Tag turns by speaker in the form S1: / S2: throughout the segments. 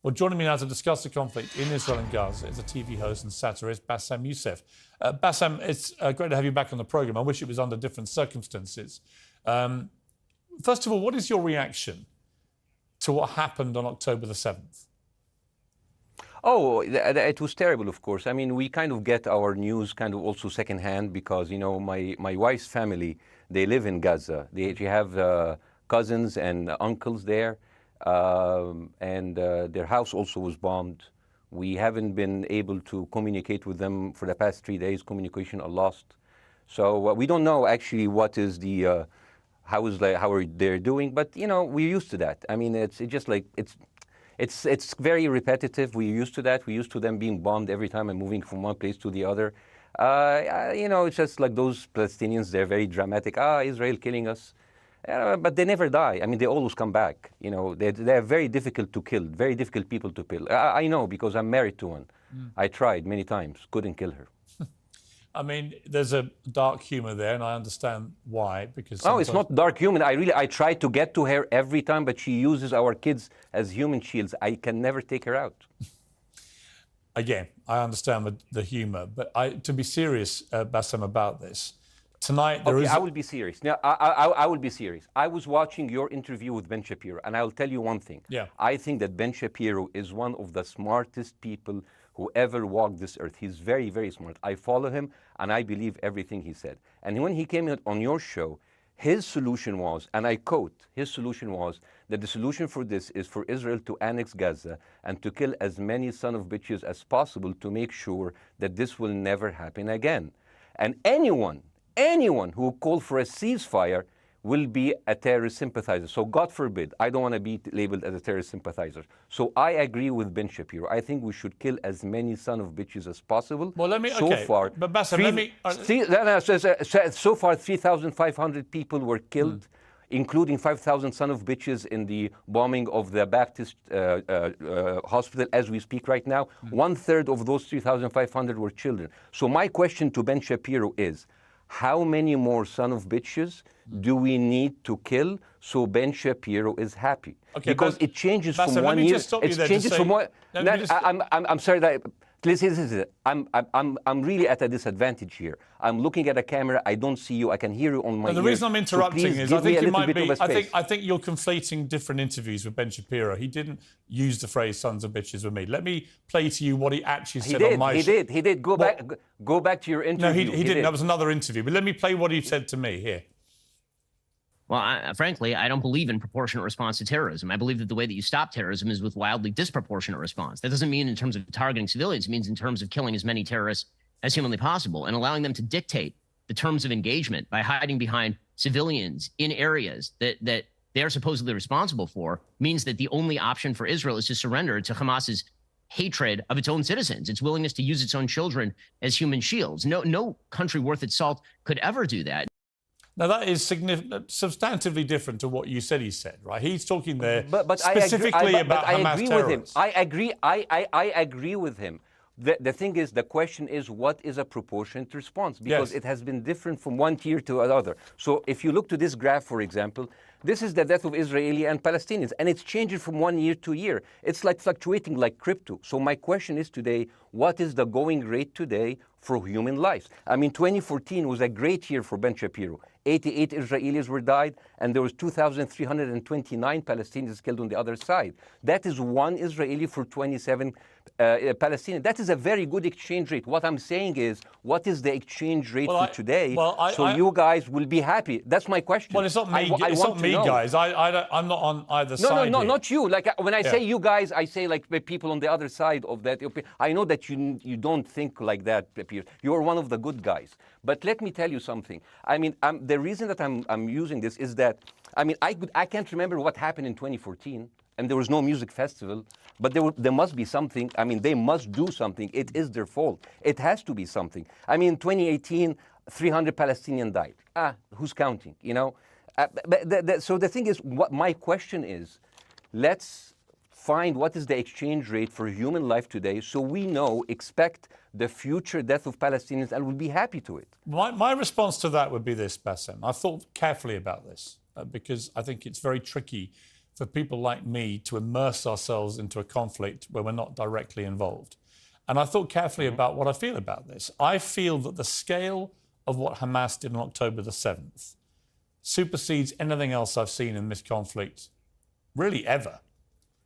S1: Well, joining me now to discuss the conflict in Israel and Gaza is a TV host and satirist, Bاسم Youssef. Bاسم, it's great to have you back on the programme. I wish it was under different circumstances. First of all, what is your reaction to what happened on October the 7th?
S2: Oh, it was terrible, of course. I mean, we kind of get our news kind of also secondhand because, you know, my wife's family, they live in Gaza. They have cousins and uncles there. And their house also was bombed. We haven't been able to communicate with them for the past 3 days. Communication are lost. So we don't know actually what is the, how are they doing, but you know, we're used to that. I mean, it's just like, it's very repetitive. We're used to that. We're used to them being bombed every time and moving from one place to the other. You know, it's just like those Palestinians, they're very dramatic. Israel killing us. But they never die. I mean, they always come back. You know, they're very difficult to kill, very difficult people to kill. I know because I'm married to one. I tried many times, couldn't kill her.
S1: I mean, there's a dark humour there, and I understand why. Because
S2: no, it's not dark humour. I try to get to her every time, but she uses our kids as human shields. I can never take her out.
S1: Again, I understand the humour, but to be serious, Bاسم, about this. Tonight, there is...
S2: I will be serious. Now, I will be serious. I was watching your interview with Ben Shapiro, and I'll tell you one thing.
S1: Yeah.
S2: I think that Ben Shapiro is one of the smartest people who ever walked this earth. He's very, very smart. I follow him, and I believe everything he said. And when he came on your show, his solution was, and I quote, his solution was that the solution for this is for Israel to annex Gaza and to kill as many son of bitches as possible to make sure that this will never happen again. And anyone who called for a ceasefire will be a terrorist sympathizer. So God forbid, I don't want to be labeled as a terrorist sympathizer. So I agree with Ben Shapiro. I think we should kill as many son of bitches as possible.
S1: Well, let me,
S2: so far,
S1: but Bاسm, let me...
S2: so far, 3,500 people were killed, including 5,000 son of bitches in the bombing of the Baptist hospital as we speak right now. 1/3 of those 3,500 were children. So my question to Ben Shapiro is, how many more son of bitches do we need to kill so Ben Shapiro is happy?
S1: Okay,
S2: because it changes
S1: Bاسm,
S2: from 1 year.
S1: It changes from one.
S2: I'm sorry that. Listen, I'm really at a disadvantage here. I'm looking at a camera. I don't see you. I can hear you on my ear.
S1: The reason I'm interrupting is I think you might be. I think you're conflating different interviews with Ben Shapiro. He didn't use the phrase "sons of bitches" with me. Let me play to you what he actually said on my show.
S2: He did. Go back to your interview.
S1: No, he didn't. That was another interview. But let me play what he said to me here.
S3: Well, frankly, I don't believe in proportionate response to terrorism. I believe that the way that you stop terrorism is with wildly disproportionate response. That doesn't mean in terms of targeting civilians. It means in terms of killing as many terrorists as humanly possible and allowing them to dictate the terms of engagement by hiding behind civilians in areas that they are supposedly responsible for means that the only option for Israel is to surrender to Hamas's hatred of its own citizens, its willingness to use its own children as human shields. No country worth its salt could ever do that.
S1: Now, that is substantively different to what you said he said, right? He's talking there
S2: but
S1: specifically about Hamas terrorists.
S2: I agree with him. The thing is, the question is, what is a proportionate response? Because it has been different from one tier to another. So if you look to this graph, for example, this is the death of Israeli and Palestinians, and it's changing from 1 year to year. It's like fluctuating like crypto. So my question is today, what is the going rate today for human lives? I mean, 2014 was a great year for Ben Shapiro. 88 Israelis were died, and there was 2,329 Palestinians killed on the other side. That is one Israeli for 27 Palestinians. That is a very good exchange rate. What I'm saying is, what is the exchange rate for today? So you guys will be happy. That's my question.
S1: Well, it's not me. It's not me, guys. I'm not on either side.
S2: No, not you. Like when I say you guys, I say like the people on the other side of that. I know that you don't think like that, Pierre. You're one of the good guys. But let me tell you something. I mean, the reason that I'm using this is that, I mean, I can't remember what happened in 2014, and there was no music festival, but there must be something. I mean, they must do something. It is their fault. It has to be something. I mean, 2018, 300 Palestinians died. Who's counting, you know? So the thing is, what my question is, let's find what is the exchange rate for human life today so we expect the future death of Palestinians and we'll be happy to it.
S1: My response to that would be this, Bاسm. I've thought carefully about this because I think it's very tricky for people like me to immerse ourselves into a conflict where we're not directly involved. And I thought carefully about what I feel about this. I feel that the scale of what Hamas did on October the 7th supersedes anything else I've seen in this conflict, really ever.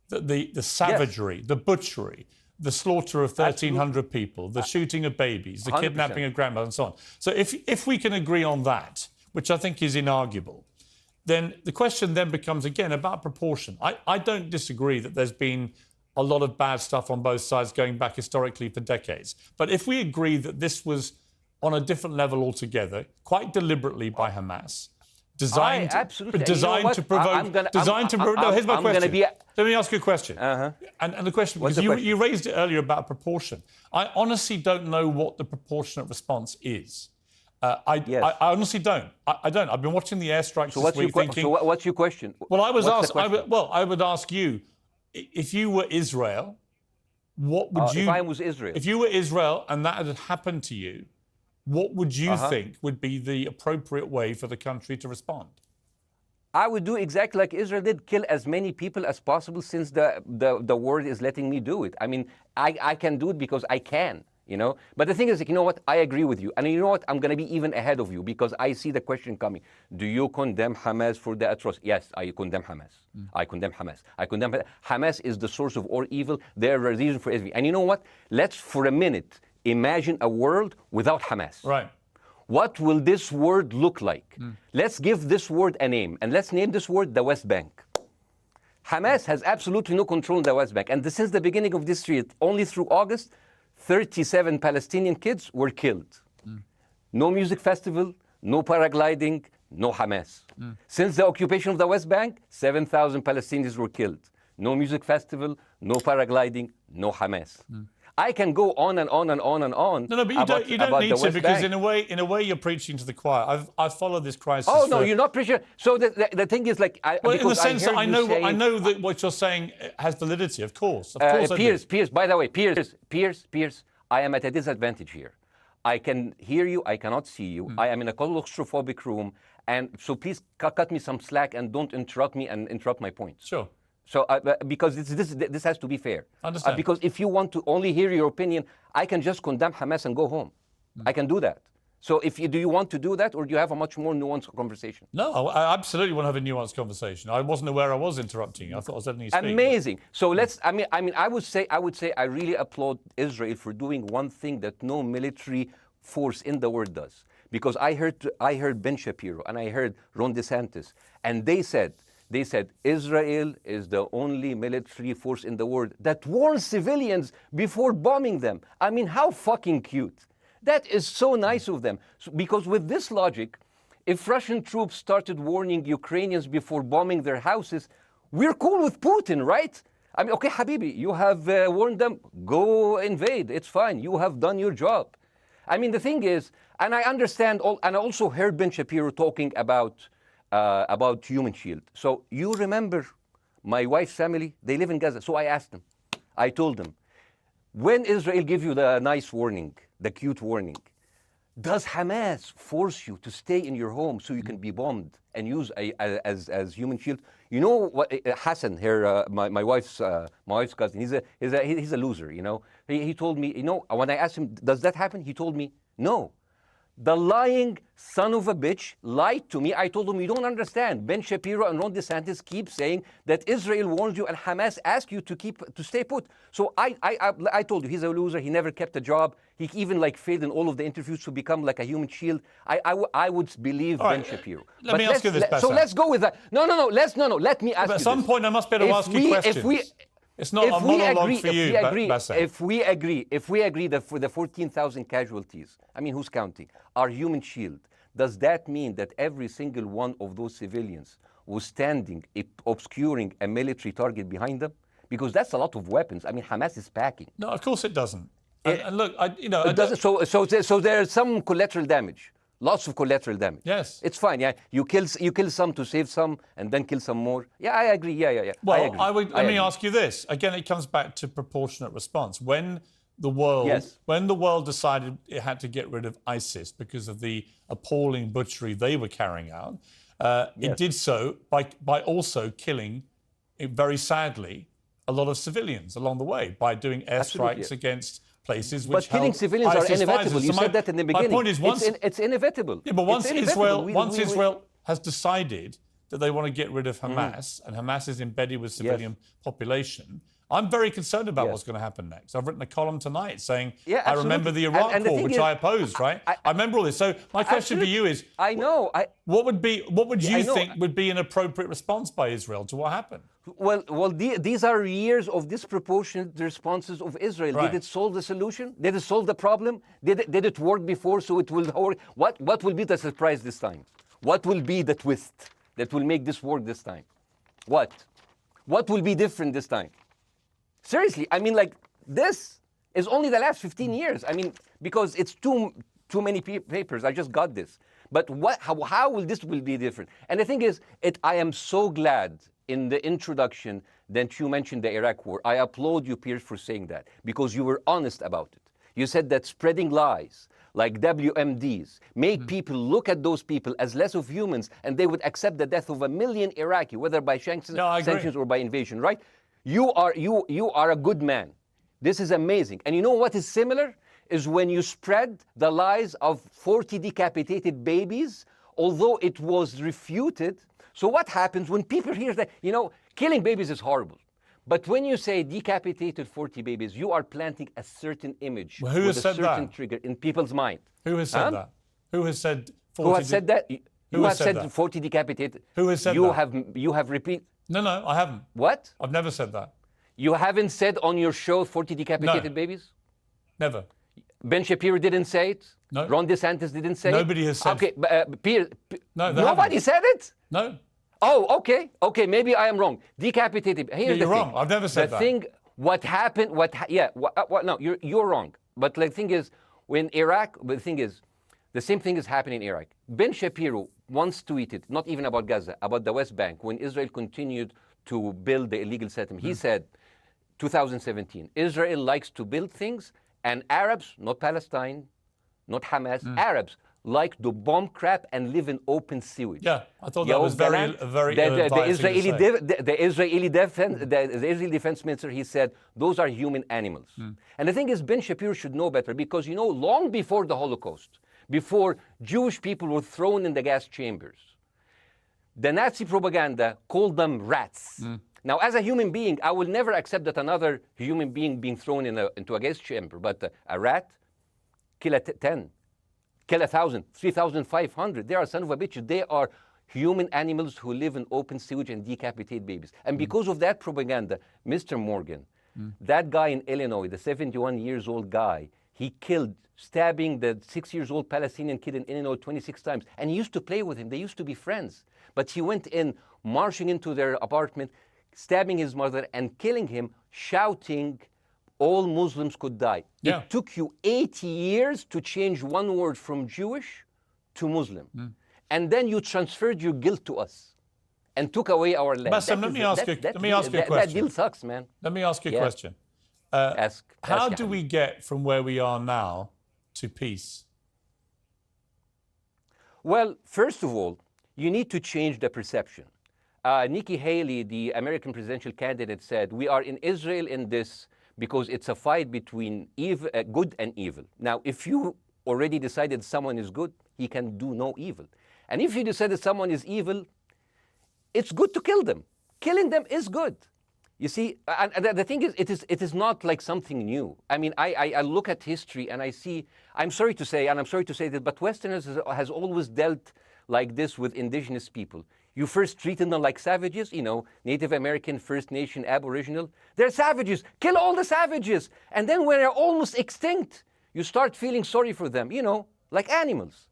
S1: The savagery, the butchery, the slaughter of 1,300 people, the shooting of babies, the
S2: 100%.
S1: kidnapping of grandmothers, and so on. So if we can agree on that, which I think is inarguable, then the question then becomes, again, about proportion. I don't disagree that there's been a lot of bad stuff on both sides going back historically for decades. But if we agree that this was on a different level altogether, quite deliberately by Hamas, designed to provoke, no, here's my question. Let me ask you a question. And the question, because you raised it earlier about proportion. I honestly don't know what the proportionate response is. I honestly don't. I don't. I've been watching the airstrikes this week thinking...
S2: So what's your question?
S1: Well, I would ask you, if you were Israel, what would you...
S2: If I was Israel.
S1: If you were Israel and that had happened to you, what would you think would be the appropriate way for the country to respond?
S2: I would do exactly like Israel did, kill as many people as possible, since the world is letting me do it. I mean, I can do it because I can, you know. But the thing is, you know what? I agree with you. And you know what? I'm going to be even ahead of you, because I see the question coming. Do you condemn Hamas for the atrocity? Yes, I condemn Hamas. I condemn Hamas. Hamas is the source of all evil. They're a reason for everything. And you know what? Let's, for a minute, imagine a world without Hamas.
S1: Right.
S2: What will this world look like? Let's give this word a name, and let's name this word the West Bank. Hamas has absolutely no control in the West Bank. And since the beginning of this year, only through August, 37 Palestinian kids were killed. No music festival, no paragliding, no Hamas. Since the occupation of the West Bank, 7,000 Palestinians were killed. No music festival, no paragliding, no Hamas. I can go on and on and on and on.
S1: No, but you don't need to, because in a way you're preaching to the choir. I've followed this crisis.
S2: Oh no, you're not preaching. So the thing is, like,
S1: in the sense that I know that what you're saying has validity. Of course,
S2: Piers. By the way, Piers. I am at a disadvantage here. I can hear you. I cannot see you. I am in a claustrophobic room, and so please cut me some slack and don't interrupt me and interrupt my points.
S1: Sure.
S2: So, because this has to be fair.
S1: Understand.
S2: Because if you want to only hear your opinion, I can just condemn Hamas and go home. I can do that. So, do you want to do that, or do you have a much more nuanced conversation?
S1: No, I absolutely want to have a nuanced conversation. I wasn't aware I was interrupting you. I thought I was letting you speak.
S2: Amazing. So let's. I mean, I would say I really applaud Israel for doing one thing that no military force in the world does. Because I heard Ben Shapiro and I heard Ron DeSantis, and they said Israel is the only military force in the world that warns civilians before bombing them. I mean, how fucking cute. That is so nice of them. Because with this logic, if Russian troops started warning Ukrainians before bombing their houses, we're cool with Putin, right? I mean, okay, Habibi, you have warned them, go invade, it's fine, you have done your job. I mean, the thing is, and I understand, and I also heard Ben Shapiro talking about Human Shield. So you remember my wife's family, they live in Gaza. So I asked them, I told them, when Israel give you the nice warning, the cute warning, does Hamas force you to stay in your home so you can be bombed and use as human shield? You know what, Hassan here, my wife's cousin, he's a loser, you know. He told me, you know, when I asked him, does that happen? He told me, no. The lying son of a bitch lied to me. I told him, you don't understand. Ben Shapiro and Ron DeSantis keep saying that Israel warned you and Hamas asked you to stay put. So I told you, he's a loser. He never kept a job. He even failed in all of the interviews to become like a human shield. I would believe Ben Shapiro.
S1: Let me ask you this,
S2: So let's go with that. No. Let me ask you
S1: At some point, I must be able to ask you questions. It's not a monologue for you, Bassem.
S2: If we agree that for the 14,000 casualties, I mean, who's counting, our human shield, does that mean that every single one of those civilians was standing, obscuring a military target behind them? Because that's a lot of weapons. I mean, Hamas is packing.
S1: No, of course it doesn't. And look,
S2: it doesn't. So there's some collateral damage. Lots of collateral damage.
S1: Yes.
S2: It's fine, yeah. You kill some to save some and then kill some more. Yeah, I agree. Yeah.
S1: Well, let me ask you this. Again, it comes back to proportionate response. When the world decided it had to get rid of ISIS because of the appalling butchery they were carrying out, it did so by also killing very sadly, a lot of civilians along the way by doing airstrikes against places which
S2: But killing civilians are inevitable. You said that in the beginning.
S1: My point is,
S2: it's inevitable.
S1: Yeah, but once Israel has decided that they want to get rid of Hamas, and Hamas is embedded with civilian population, I'm very concerned about what's going to happen next. I've written a column tonight saying, I remember the Iraq War, which I opposed, right? I remember all this. So my question for you is, what would you think would be an appropriate response by Israel to what happened?
S2: Well, these are years of disproportionate responses of Israel.
S1: Right.
S2: Did it solve the solution? Did it solve the problem? Did it work before, so it will work? What will be the surprise this time? What will be the twist that will make this work this time? What will be different this time? Seriously, I mean, like, this is only the last 15 years. I mean, because it's too many papers. I just got this. But how will this be different? And the thing is, I am so glad in the introduction that you mentioned the Iraq War. I applaud you, Piers, for saying that, because you were honest about it. You said that spreading lies like WMDs make people look at those people as less of humans, and they would accept the death of 1 million Iraqi, whether by sanctions or by invasion, right? You are a good man. This is amazing. And you know what is similar? Is when you spread the lies of 40 decapitated babies, although it was refuted. So what happens when people hear that, killing babies is horrible. But when you say decapitated 40 babies, you are planting a certain image with a certain trigger in people's mind.
S1: Who has said that? Who has said 40?
S2: Who has said that? Who has said 40 decapitated?
S1: Who has said that?
S2: You have repeated.
S1: No, I haven't.
S2: What?
S1: I've never said that.
S2: You haven't said on your show 40 decapitated babies?
S1: Never.
S2: Ben Shapiro didn't say it?
S1: No.
S2: Ron DeSantis didn't say
S1: Nobody
S2: it?
S1: has said
S2: it. Okay,
S1: no,
S2: nobody said it?
S1: No.
S2: Oh, okay, maybe I am wrong. Decapitated. Here's
S1: you're
S2: the
S1: wrong.
S2: thing.
S1: I've never said
S2: that. The thing, what happened, no, you're wrong. But the thing is, when Iraq, the thing is, the same thing is happening in Iraq. Ben Shapiro once tweeted, not even about Gaza, about the West Bank, when Israel continued to build the illegal settlement. He said, 2017, Israel likes to build things, and Arabs, not Palestine, not Hamas, Arabs like to bomb crap and live in open sewage.
S1: Yeah, I thought that was very
S2: the Israeli defense minister, he said, those are human animals. And the thing is, Ben Shapiro should know better, because, long before the Holocaust, before Jewish people were thrown in the gas chambers, the Nazi propaganda called them rats. Now, as a human being, I will never accept that another human being being thrown into a gas chamber. But a rat, kill 10, kill 1,000, 3,500. They are son of a bitch. They are human animals who live in open sewage and decapitate babies. And because of that propaganda, Mr. Morgan, that guy in Illinois, the 71-years-old guy, he killed, stabbing the 6-year-old Palestinian kid in Illinois 26 times. And he used to play with him. They used to be friends. But he went in, marching into their apartment, stabbing his mother and killing him, shouting, all Muslims could die.
S1: Yeah.
S2: It took you 80 years to change one word from Jewish to Muslim. And then you transferred your guilt to us and took away our land.
S1: Bassem, let me ask you a question.
S2: That deal sucks, man.
S1: Let me ask you a question. How do we get from where we are now to peace? Well,
S2: first of all, you need to change the perception. Nikki Haley, the American presidential candidate, said, we are in Israel in this because it's a fight between good and evil. Now, if you already decided someone is good, he can do no evil. And if you decided someone is evil, it's good to kill them. Killing them is good. You see, and the thing is, it is not like something new. I mean, I look at history and I see, I'm sorry to say that, but Westerners has always dealt like this with indigenous people. You first treated them like savages, Native American, First Nation, Aboriginal. They're savages. Kill all the savages. And then when they're almost extinct, you start feeling sorry for them, like animals.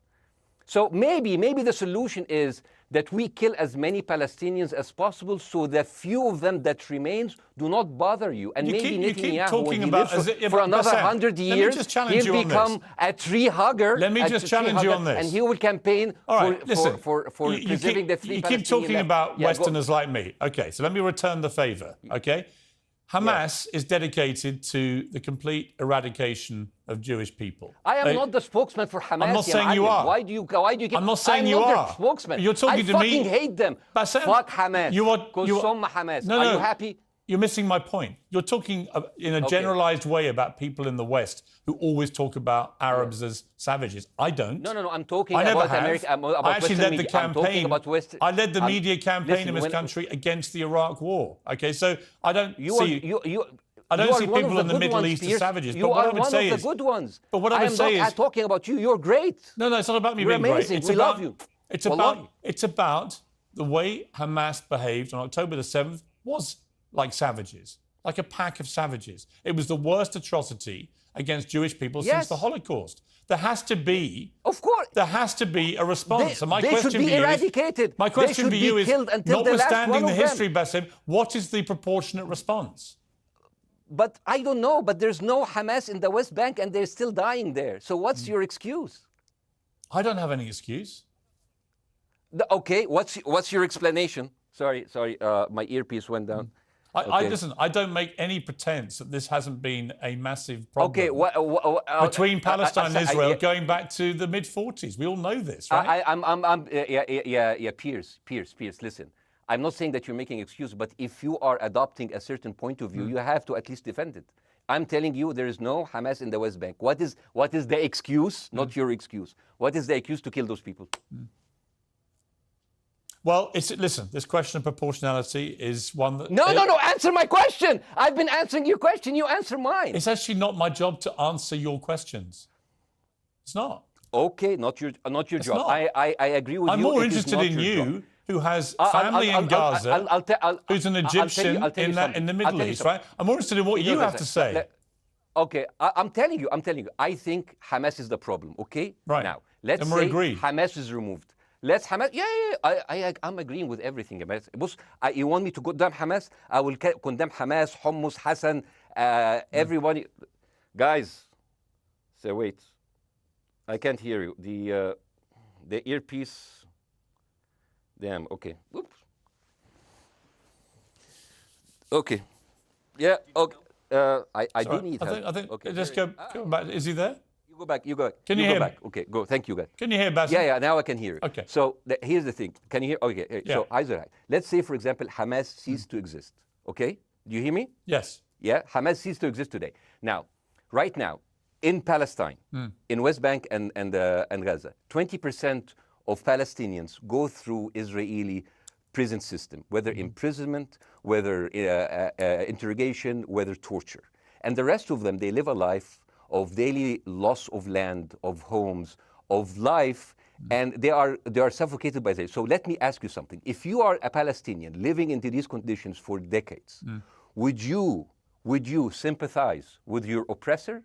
S2: So maybe the solution is that we kill as many Palestinians as possible, so the few of them that remains do not bother you. And maybe Netanyahu, when he lives for another 100 years, he'll become a tree hugger.
S1: Let me just challenge you on this.
S2: And he will campaign for preserving the three Palestinians.
S1: You keep talking about Westerners like me. Okay, so let me return the favor, okay? Hamas is dedicated to the complete eradication of Jewish people.
S2: I am not the spokesman for Hamas.
S1: I'm not saying you are.
S2: Why do you keep...
S1: I'm not saying you
S2: I'm
S1: are.
S2: not their spokesman.
S1: You're talking to me.
S2: I fucking hate them.
S1: Bassem,
S2: Fuck Hamas. Hamas.
S1: No,
S2: are you happy?
S1: You're missing my point. You're talking in a generalized way about people in the West who always talk about Arabs as savages. I don't.
S2: No. I'm talking about America. About
S1: I actually led the campaign.
S2: I
S1: led the media campaign in this country against the Iraq War. Okay, so I don't see. I don't see people in the Middle East as savages.
S2: You are one of the good ones.
S1: But what I would say is,
S2: I'm not talking about you. You're great.
S1: No, it's not about me being
S2: amazing.
S1: great.
S2: We love you.
S1: It's about the way Hamas behaved on October the 7th was like savages. Like a pack of savages. It was the worst atrocity against Jewish people since the Holocaust. There has to be,
S2: of course,
S1: there has to be a response.
S2: They should be eradicated.
S1: My question for you is, notwithstanding the history, Bassem, what is the proportionate response?
S2: But I don't know. But there's no Hamas in the West Bank, and they're still dying there. So what's your excuse?
S1: I don't have any excuse.
S2: Okay, what's your explanation? Sorry, my earpiece went down.
S1: Listen, I don't make any pretense that this hasn't been a massive problem between Palestine and Israel going back to the mid-40s. We all know this, right?
S2: Pierce, listen. I'm not saying that you're making excuses, but if you are adopting a certain point of view, you have to at least defend it. I'm telling you, there is no Hamas in the West Bank. What is the excuse? Not your excuse. What is the excuse to kill those people?
S1: Well, listen, this question of proportionality is one that...
S2: No, answer my question. I've been answering your question. You answer mine.
S1: It's actually not my job to answer your questions. It's not.
S2: Okay, not your job.
S1: Not.
S2: I agree with you.
S1: I'm more interested in you, who has family in Gaza, who's an Egyptian in the Middle East, right? I'm more interested in what you have to say.
S2: Okay, I'm telling you. I think Hamas is the problem, okay?
S1: Right.
S2: Now, let's say Hamas is removed. Let's Hamas. I'm agreeing with everything. You want me to condemn Hamas? I will condemn Hamas, Hummus, Hassan, everybody. Guys, say wait. I can't hear you. The earpiece. Damn. Okay. Oops. Okay. Yeah. Okay. I do need help.
S1: I think.
S2: Okay.
S1: Just go back. Is he there?
S2: You go back. You go.
S1: Can you hear me?
S2: Okay. Go. Thank you, guys.
S1: Can you hear Bassem?
S2: Yeah. Now I can hear you.
S1: Okay.
S2: So here's the thing. Can you hear? Okay.
S1: Yeah.
S2: So Isaac, let's say, for example, Hamas ceased to exist. Okay. Do you hear me?
S1: Yes.
S2: Yeah. Hamas ceased to exist today. Now, right now, in Palestine, in West Bank and Gaza, 20% of Palestinians go through Israeli prison system, whether imprisonment, whether interrogation, whether torture. And the rest of them, they live a life of daily loss of land, of homes, of life, and they are suffocated by this. So let me ask you something. If you are a Palestinian living into these conditions for decades, would you sympathize with your oppressor,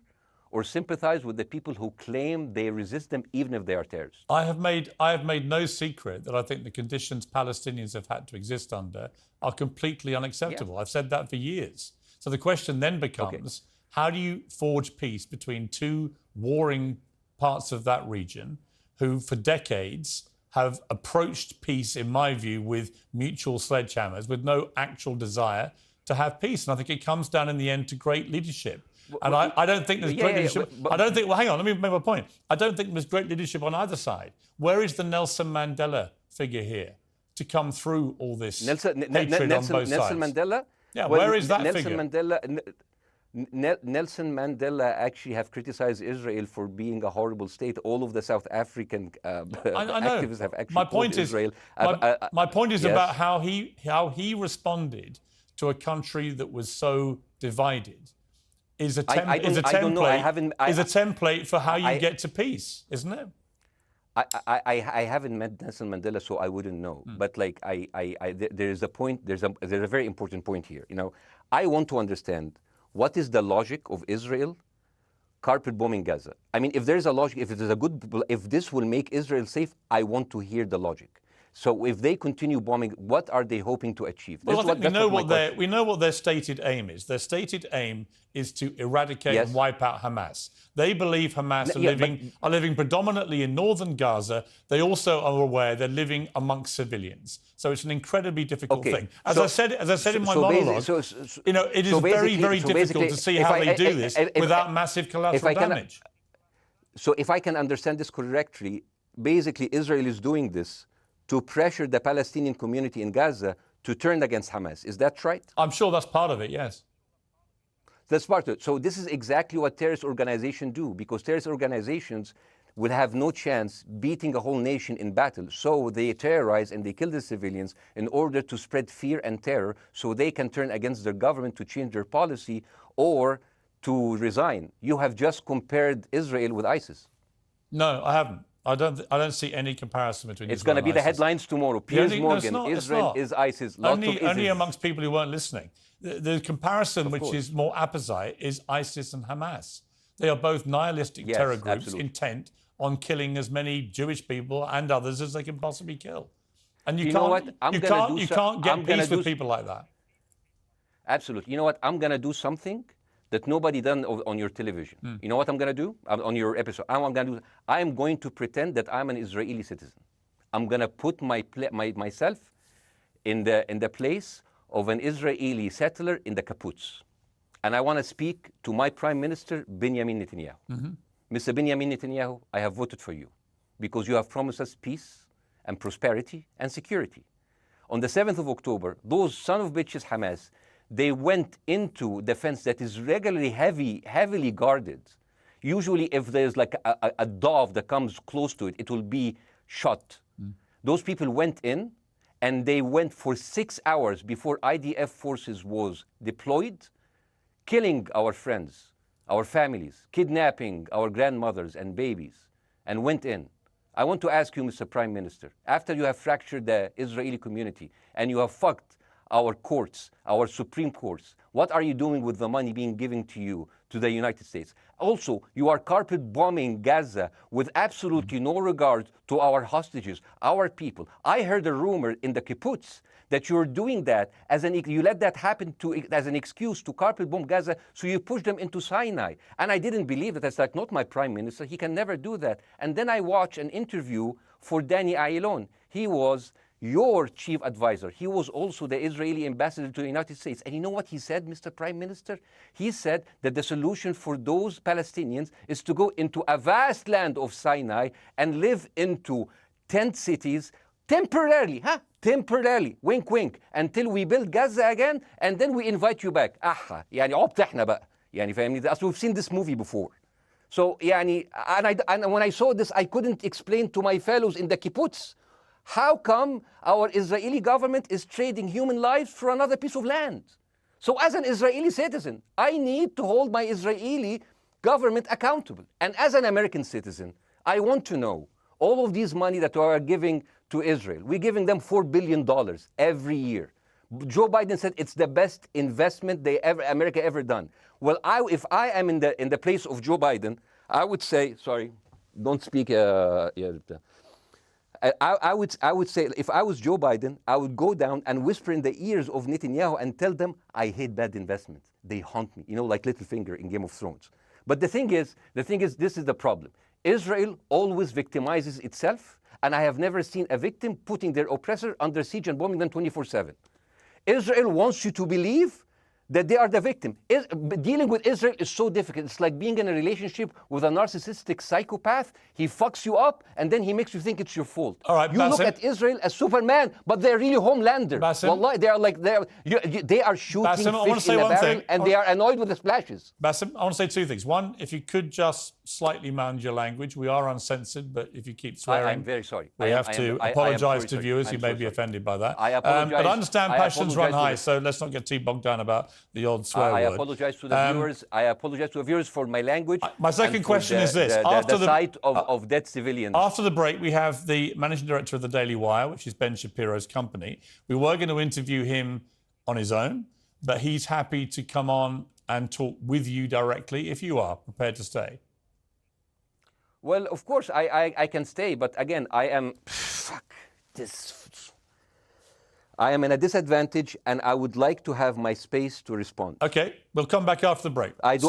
S2: or sympathize with the people who claim they resist them even if they are terrorists?
S1: I have made no secret that I think the conditions Palestinians have had to exist under are completely unacceptable. I've said that for years. So the question then becomes, how do you forge peace between two warring parts of that region who for decades have approached peace, in my view, with mutual sledgehammers, with no actual desire to have peace? And I think it comes down in the end to great leadership. And I don't think there's great leadership. I don't think, well, hang on, let me make my point. I don't think there's great leadership on either side. Where is the Nelson Mandela figure here to come through all this hatred on both sides?
S2: Nelson Mandela?
S1: Yeah, where is that
S2: Nelson
S1: figure?
S2: Nelson Mandela actually have criticized Israel for being a horrible state. All of the South African activists have actually called Israel.
S1: My point is about how he responded to a country that was so divided. Is a template for how you get to peace, isn't it?
S2: I haven't met Nelson Mandela, so I wouldn't know. But like there is a point. There's a very important point here. You know, I want to understand what is the logic of Israel carpet bombing Gaza. I mean, if there's a logic, if this will make Israel safe, I want to hear the logic. So if they continue bombing, what are they hoping to achieve?
S1: Well, I think we know what their stated aim is. Their stated aim is to eradicate and wipe out Hamas. They believe Hamas are living predominantly in northern Gaza. They also are aware they're living amongst civilians. So it's an incredibly difficult thing. As I said in my monologue, it is very, very difficult to see how they do this without massive collateral damage.
S2: So if I can understand this correctly, basically Israel is doing this to pressure the Palestinian community in Gaza to turn against Hamas. Is that right?
S1: I'm sure that's part of it, yes.
S2: That's part of it. So this is exactly what terrorist organizations do, because terrorist organizations will have no chance beating a whole nation in battle. So they terrorize and they kill the civilians in order to spread fear and terror so they can turn against their government to change their policy or to resign. You have just compared Israel with ISIS.
S1: No, I haven't. I don't see any comparison between
S2: It's going to be the headlines tomorrow. Piers Morgan, Israel is ISIS.
S1: Only amongst people who weren't listening. The comparison, which is more apposite, is ISIS and Hamas. They are both nihilistic terror groups intent on killing as many Jewish people and others as they can possibly kill. And you can't get peace with people like that.
S2: Absolutely. You know what? I'm going to do something that nobody done on your television. You know what I'm going to do on your episode? I'm going to pretend that I'm an Israeli citizen. I'm going to put myself in the place of an Israeli settler in the kibbutz. And I want to speak to my Prime Minister, Benjamin Netanyahu. Mr. Benjamin Netanyahu, I have voted for you because you have promised us peace and prosperity and security. On the 7th of October, those son of bitches Hamas, they went into the fence that is regularly heavily guarded. Usually if there's like a dove that comes close to it, it will be shot. Those people went in and they went for 6 hours before IDF forces was deployed, killing our friends, our families, kidnapping our grandmothers and babies, and went in. I want to ask you, Mr. Prime Minister, after you have fractured the Israeli community and you have fucked our courts, our Supreme Courts, what are you doing with the money being given to you, to the United States? Also, you are carpet bombing Gaza with absolutely no regard to our hostages, our people. I heard a rumor in the kibbutz that you're doing that you let that happen as an excuse to carpet bomb Gaza, so you push them into Sinai. And I didn't believe it. That's like, not my prime minister. He can never do that. And then I watched an interview for Danny Ayalon. He was your chief advisor. He was also the Israeli ambassador to the United States. And you know what he said, Mr. Prime Minister? He said that the solution for those Palestinians is to go into a vast land of Sinai and live into tent cities temporarily, temporarily, wink wink, until we build Gaza again, and then we invite you back. يعني عبط احنا بقى. يعني فاهمني؟ As we've seen this movie before. So يعني, and when I saw this, I couldn't explain to my fellows in the kibbutz, how come our Israeli government is trading human lives for another piece of land? So as an Israeli citizen, I need to hold my Israeli government accountable. And as an American citizen, I want to know all of these money that we are giving to Israel. We're giving them $4 billion every year. Joe Biden said it's the best investment America ever done. Well, if I am in the place of Joe Biden, I would say, sorry, don't speak. I would say, if I was Joe Biden, I would go down and whisper in the ears of Netanyahu and tell them, I hate bad investments. They haunt me, like Littlefinger in Game of Thrones. But the thing is, this is the problem. Israel always victimizes itself, and I have never seen a victim putting their oppressor under siege and bombing them 24/7. Israel wants you to believe that they are the victim. Dealing with Israel is so difficult. It's like being in a relationship with a narcissistic psychopath. He fucks you up, and then he makes you think it's your fault.
S1: All right,
S2: you
S1: Basim,
S2: look at Israel as Superman, but they're really Homelander. Wallahi, they are shooting
S1: Basim,
S2: fish in a barrel, and they are annoyed with the splashes.
S1: Basim, I want to say two things. One, if you could just slightly manage your language. We are uncensored, but if you keep swearing,
S2: I'm very sorry.
S1: We have to apologise to viewers who may be offended by that.
S2: I apologize.
S1: But I understand passions run high, so let's not get too bogged down about the old swear word.
S2: I apologize to the viewers. I apologize to the viewers for my language.
S1: My second question is this:
S2: after the sight of dead civilians.
S1: After the break, we have the managing director of the Daily Wire, which is Ben Shapiro's company. We were going to interview him on his own, but he's happy to come on and talk with you directly if you are prepared to stay.
S2: Well, of course, I can stay, but again, I am I am in a disadvantage, and I would like to have my space to respond.
S1: Okay, we'll come back after the break.
S2: Because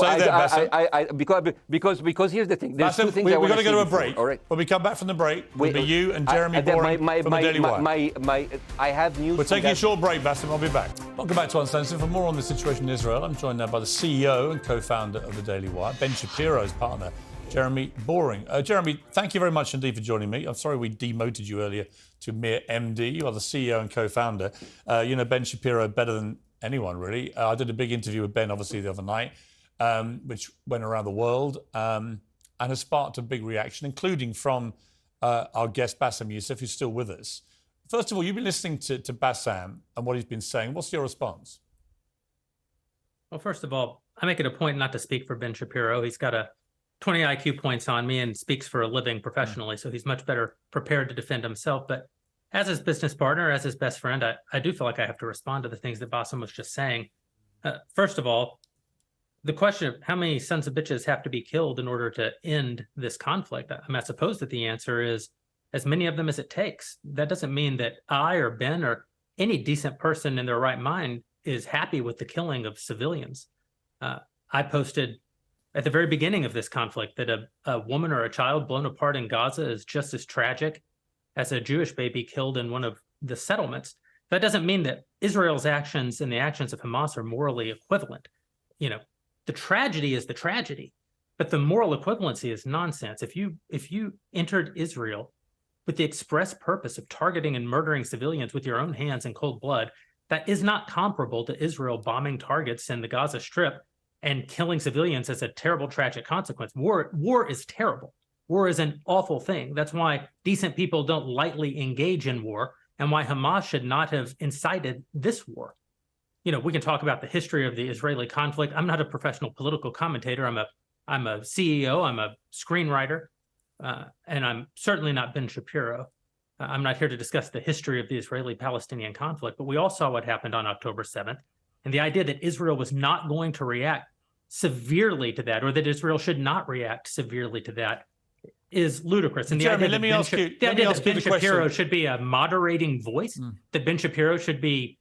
S2: here's the thing. There's
S1: Bassem,
S2: two things
S1: we've
S2: I want
S1: got to go to a
S2: before,
S1: break.
S2: all right?
S1: When we come back from the break, we'll be you and Jeremy Boring from the Daily Wire.
S2: I have news.
S1: We're taking a short break, Bassem. I'll be back. Welcome back to Uncensored. For more on the situation in Israel, I'm joined now by the CEO and co-founder of the Daily Wire, Ben Shapiro's partner, Jeremy Boring. Jeremy, thank you very much indeed for joining me. I'm sorry we demoted you earlier to mere MD. You are the CEO and co-founder. You know Ben Shapiro better than anyone, really. I did a big interview with Ben, obviously, the other night, which went around the world and has sparked a big reaction, including from our guest, Bassem Youssef, who's still with us. First of all, you've been listening to Bassem and what he's been saying. What's your response?
S4: Well, first of all, I make it a point not to speak for Ben Shapiro. He's got 20 IQ points on me and speaks for a living professionally, so he's much better prepared to defend himself. But as his business partner, as his best friend, I do feel like I have to respond to the things that Bassem was just saying. First of all, the question of how many sons of bitches have to be killed in order to end this conflict, I suppose that the answer is as many of them as it takes. That doesn't mean that I or Ben or any decent person in their right mind is happy with the killing of civilians. I posted at the very beginning of this conflict that a woman or a child blown apart in Gaza is just as tragic as a Jewish baby killed in one of the settlements. That doesn't mean that Israel's actions and the actions of Hamas are morally equivalent. You know, the tragedy is the tragedy, but the moral equivalency is nonsense. If you entered Israel with the express purpose of targeting and murdering civilians with your own hands in cold blood, that is not comparable to Israel bombing targets in the Gaza Strip and killing civilians as a terrible, tragic consequence. War is terrible. War is an awful thing. That's why decent people don't lightly engage in war, and why Hamas should not have incited this war. You know, we can talk about the history of the Israeli conflict. I'm not a professional political commentator. I'm a CEO. I'm a screenwriter, and I'm certainly not Ben Shapiro. I'm not here to discuss the history of the Israeli-Palestinian conflict, but we all saw what happened on October 7th. And the idea that Israel was not going to react severely to that, or that Israel should not react severely to that, is ludicrous. And
S1: Jeremy, let me ask you
S4: that Ben Shapiro should be a moderating voice, that Ben Shapiro should be,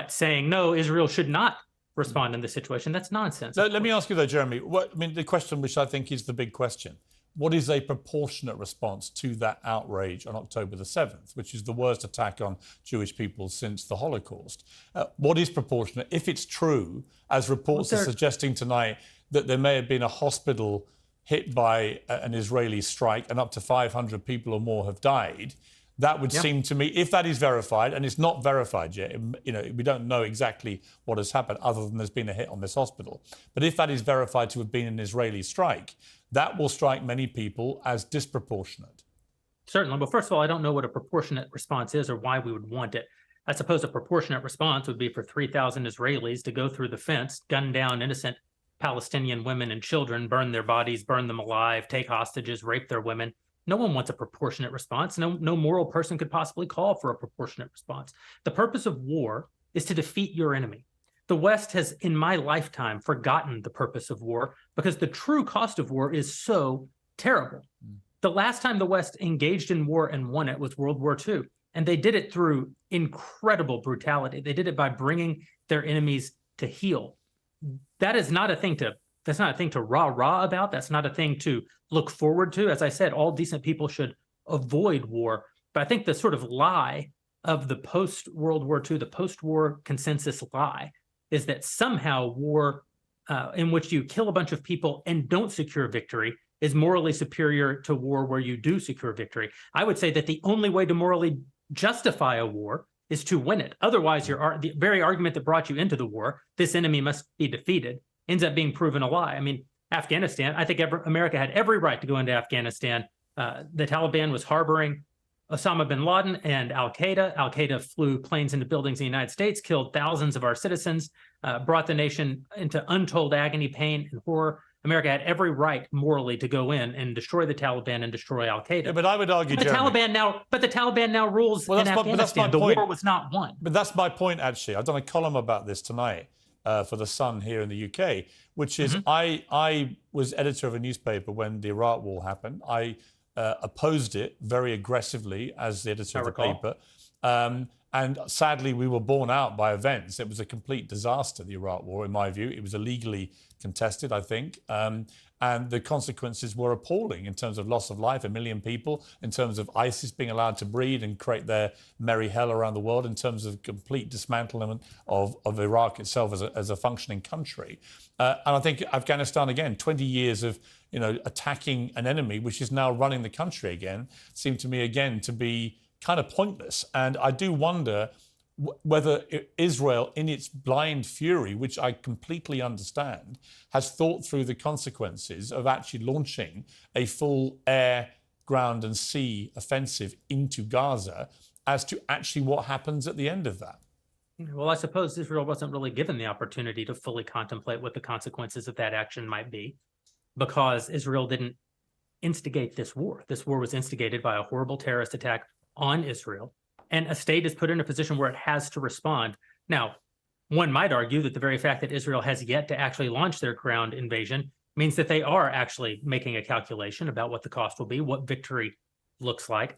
S4: saying, no, Israel should not respond in this situation. That's nonsense.
S1: Let me ask you, though, Jeremy, the question which I think is the big question. What is a proportionate response to that outrage on October the 7th, which is the worst attack on Jewish people since the Holocaust? What is proportionate? If it's true, as reports are suggesting tonight, that there may have been a hospital hit by an Israeli strike and up to 500 people or more have died, that would seem to me, if that is verified, and it's not verified yet, you know, we don't know exactly what has happened other than there's been a hit on this hospital. But if that is verified to have been an Israeli strike, that will strike many people as disproportionate.
S4: Certainly. Well, first of all, I don't know what a proportionate response is or why we would want it. I suppose a proportionate response would be for 3,000 Israelis to go through the fence, gun down innocent Palestinian women and children, burn their bodies, burn them alive, take hostages, rape their women. No one wants a proportionate response. No moral person could possibly call for a proportionate response. The purpose of war is to defeat your enemy. The West has, in my lifetime, forgotten the purpose of war because the true cost of war is so terrible. The last time the West engaged in war and won it was World War II, and they did it through incredible brutality. They did it by bringing their enemies to heel. That is not a thing to That's not a thing to rah-rah about. That's not a thing to look forward to. As I said, all decent people should avoid war. But I think the sort of lie of the post-World War II, the post-war consensus lie, is that somehow war in which you kill a bunch of people and don't secure victory is morally superior to war where you do secure victory. I would say that the only way to morally justify a war is to win it. Otherwise, the very argument that brought you into the war, this enemy must be defeated, ends up being proven a lie. I mean, Afghanistan, I think America had every right to go into Afghanistan. The Taliban was harboring Osama bin Laden and Al-Qaeda. Al-Qaeda flew planes into buildings in the United States, killed thousands of our citizens, brought the nation into untold agony, pain, and horror. America had every right morally to go in and destroy the Taliban and destroy Al-Qaeda.
S1: Yeah, but I would argue,
S4: the Taliban now rules in Afghanistan. The war was not won.
S1: But that's my point, actually. I've done a column about this tonight for The Sun here in the UK, which is I was editor of a newspaper when the Iraq war happened. I opposed it very aggressively as the editor of the
S4: recall.
S1: paper. And sadly, we were borne out by events. It was a complete disaster, the Iraq War, in my view. It was illegally contested, I think. And the consequences were appalling in terms of loss of life, 1 million people, in terms of ISIS being allowed to breed and create their merry hell around the world, in terms of complete dismantlement of Iraq itself as a functioning country. And I think Afghanistan, again, 20 years of attacking an enemy, which is now running the country again, seemed to me, again, to be kind of pointless. And I do wonder whether Israel, in its blind fury, which I completely understand, has thought through the consequences of actually launching a full air, ground and sea offensive into Gaza as to actually what happens at the end of that.
S4: Well, I suppose Israel wasn't really given the opportunity to fully contemplate what the consequences of that action might be, because Israel didn't instigate this war. This war was instigated by a horrible terrorist attack on Israel, and a state is put in a position where it has to respond. Now, one might argue that the very fact that Israel has yet to actually launch their ground invasion means that they are actually making a calculation about what the cost will be, what victory looks like.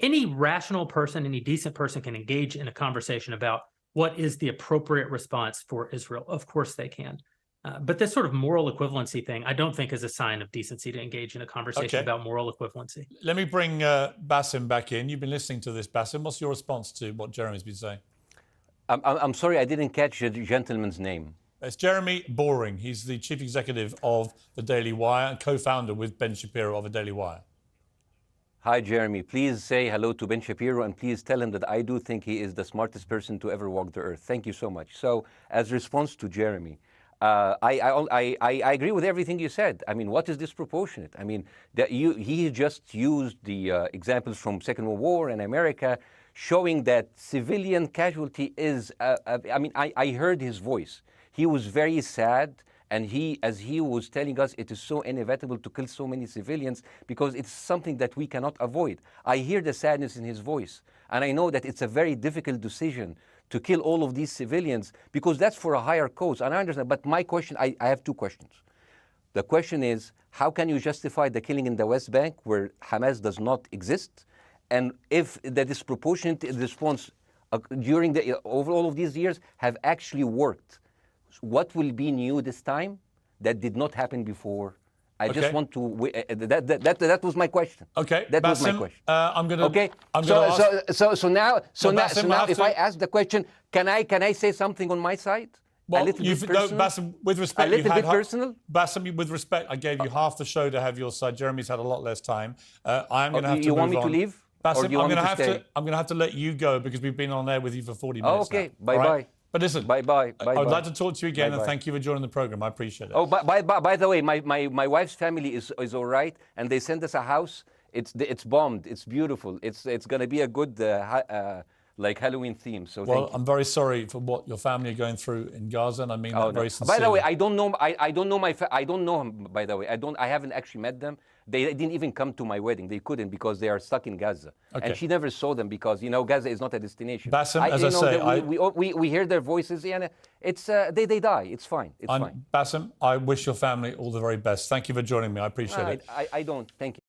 S4: Any rational person, any decent person can engage in a conversation about what is the appropriate response for Israel. Of course they can. But this sort of moral equivalency thing, I don't think is a sign of decency to engage in a conversation about moral equivalency.
S1: Let me bring Baasim back in. You've been listening to this, Baasim. What's your response to what Jeremy's been saying?
S2: I'm sorry, I didn't catch the gentleman's name.
S1: It's Jeremy Boring. He's the chief executive of the Daily Wire and co-founder with Ben Shapiro of the Daily Wire.
S2: Hi, Jeremy. Please say hello to Ben Shapiro, and please tell him that I do think he is the smartest person to ever walk the earth. Thank you so much. So, as response to Jeremy, I agree with everything you said. I mean, what is disproportionate? I mean, he just used the examples from Second World War and America, showing that civilian casualty is, I mean, I heard his voice. He was very sad, and as he was telling us, it is so inevitable to kill so many civilians because it's something that we cannot avoid. I hear the sadness in his voice, and I know that it's a very difficult decision to kill all of these civilians because that's for a higher cause, and I understand. But my question, I have two questions. The question is, how can you justify the killing in the West Bank where Hamas does not exist? And if the disproportionate response during over all of these years have actually worked, what will be new this time that did not happen before? I just want to. That was my question.
S1: Okay,
S2: that was my question.
S1: I'm gonna.
S2: Okay. So now, if I ask the question, can I say something on my side?
S1: Well,
S2: a little bit personal?
S1: Baasim, with respect,
S2: a little bit personal.
S1: Baasim, with respect, I gave you half the show to have your side. Jeremy's had a lot less time. I'm going to have to.
S2: You
S1: move
S2: want me
S1: on.
S2: to leave?
S1: Baasim,
S2: or do you want me to stay?
S1: I'm going to have to let you go because we've been on air with you for 40 minutes.
S2: Oh, okay.
S1: Now.
S2: Bye bye.
S1: But listen,
S2: bye bye.
S1: I would like to talk to you again, and thank you for joining the program. I appreciate it.
S2: Oh, by the way, my wife's family is all right, and they sent us a house. It's bombed. It's beautiful. It's going to be a good like Halloween theme. So
S1: well, I'm very sorry for what your family are going through in Gaza, and I mean that very sincerely.
S2: By the way, I don't know. I don't know I don't know him. By the way, I haven't actually met them. They didn't even come to my wedding. They couldn't because they are stuck in Gaza.
S1: Okay.
S2: And she never saw them because Gaza is not a destination.
S1: Baasim, as I say,
S2: we hear their voices, and it's they die. It's fine. It's fine.
S1: Baasim, I wish your family all the very best. Thank you for joining me. I appreciate it.
S2: I don't. Thank you.